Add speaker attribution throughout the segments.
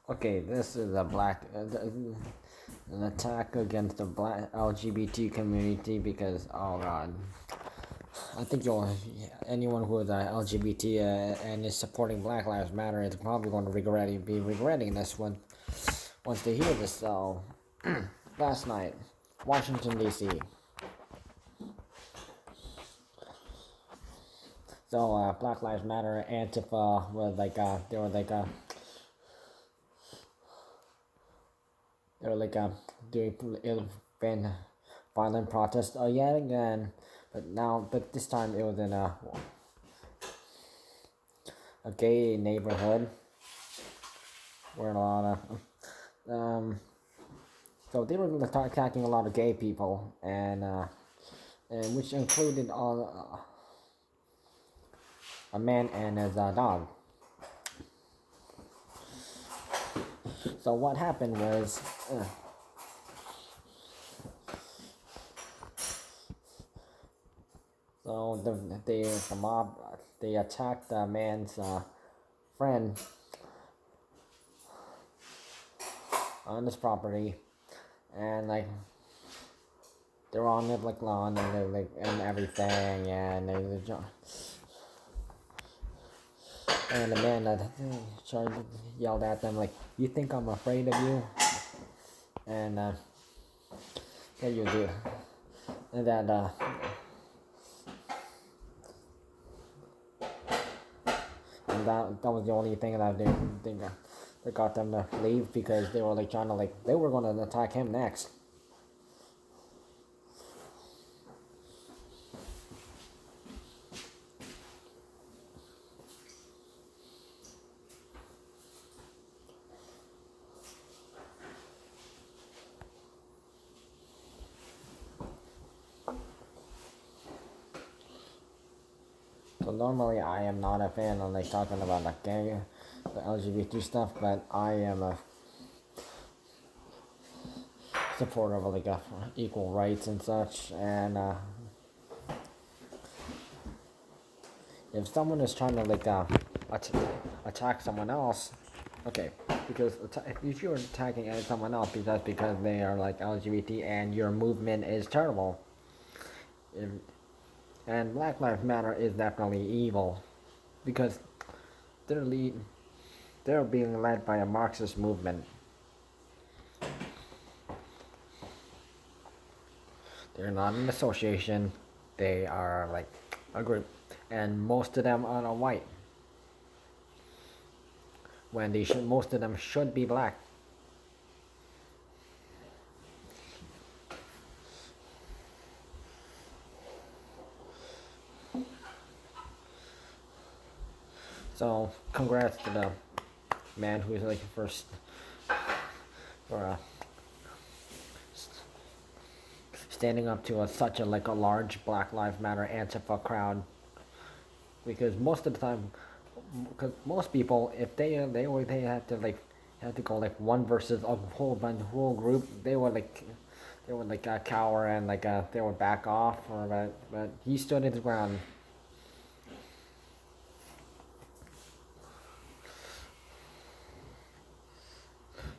Speaker 1: Okay, this is an attack against the black LGBT community because, oh god, I think anyone who is LGBT and is supporting Black Lives Matter is probably going to be regretting this one once they hear this. So, last night, Washington D.C. So, Black Lives Matter, Antifa was they were doing violent protests yet again, but this time it was in a gay neighborhood where a lot of so they were attacking a lot of gay people, and which included a man and his dog. So what happened was, so the mob, they attacked the man's friend on his property, and they're on the lawn and everything, and and the man yelled at them "You think I'm afraid of you?" And yeah, you do. And that was the only thing that that got them to leave, because they were they were going to attack him next. So normally I am not a fan of talking about the LGBT stuff, but I am a supporter of equal rights and such. And if someone is trying to attack someone else, okay, because if you're attacking someone else because they are LGBT and your movement is terrible, and Black Lives Matter is definitely evil, because they're being led by a Marxist movement. They're not an association. They are a group, and most of them are white, when most of them should be black. So congrats to the man who's first for standing up to such a large Black Lives Matter Antifa crowd, because most of the time, because most people, if they have to go one versus a whole group, they would cower and they would back off, but he stood his ground.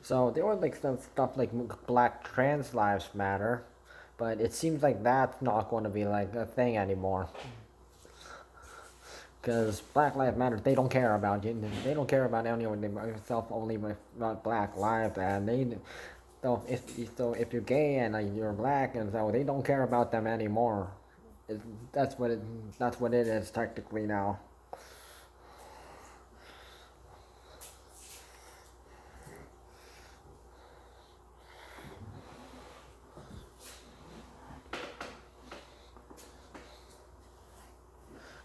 Speaker 1: So there were some stuff Black Trans Lives Matter, but it seems that's not going to be a thing anymore. Because Black Lives Matter, they don't care about you. They don't care about anyone except only about Black lives, and if you're gay and you're black, and so they don't care about them anymore. That's what it is technically now.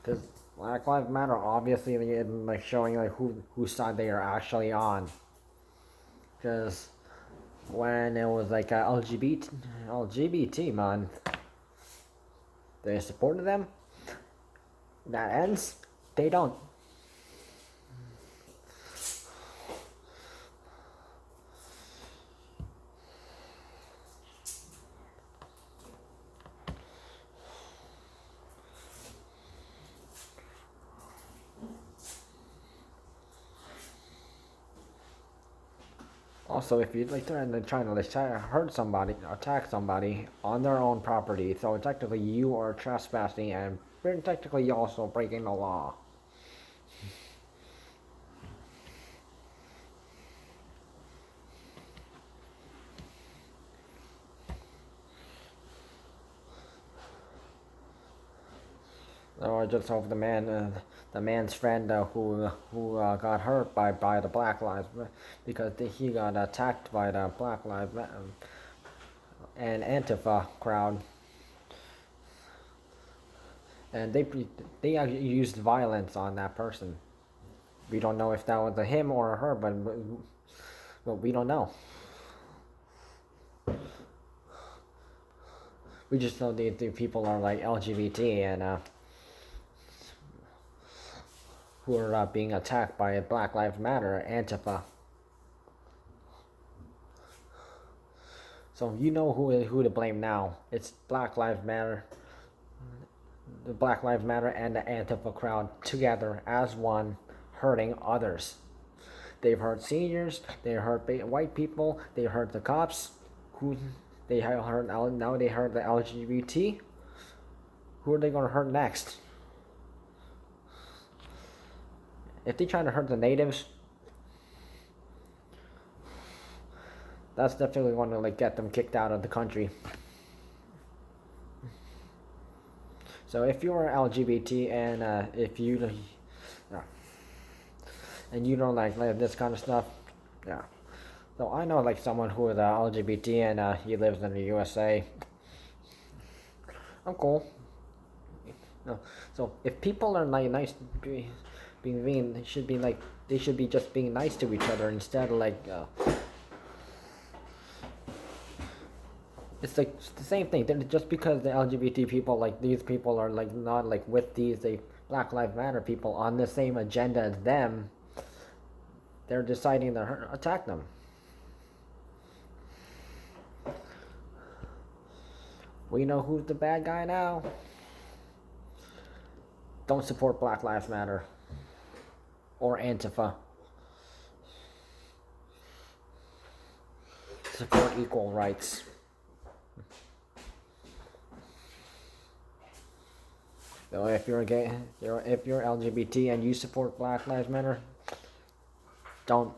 Speaker 1: Because Black Lives Matter obviously is showing whose side they are actually on. Because when it was LGBT month, they supported them. That ends, they don't. Also, if you're like trying to like hurt somebody, attack somebody on their own property, so technically you are trespassing and technically you're also breaking the law. Or just hope the man's friend who got hurt by the Black Lives because he got attacked by the Black Lives and Antifa crowd, and they actually used violence on that person. We don't know if that was a him or a her, but we don't know. We just know the people are like LGBT and who are being attacked by Black Lives Matter, Antifa. So you know who to blame now. It's Black Lives Matter, the Black Lives Matter and the Antifa crowd together as one, hurting others. They've hurt seniors, they hurt white people, they hurt the cops, who they hurt now they hurt the LGBT. Who are they gonna hurt next? If they try to hurt the natives, that's definitely going to like get them kicked out of the country. So if you're LGBT and if you and you don't like this kind of stuff, yeah. So I know like someone who is LGBT and he lives in the USA. I'm cool. No. So if people are like nice, being mean, they should be just being nice to each other instead of like. It's like the same thing. Just because the LGBT people, like these people, are like not like with these Black Lives Matter people on the same agenda as them, they're deciding to attack them. We know who's the bad guy now. Don't support Black Lives Matter or Antifa. Support equal rights. So if you're gay, if you're LGBT and you support Black Lives Matter, don't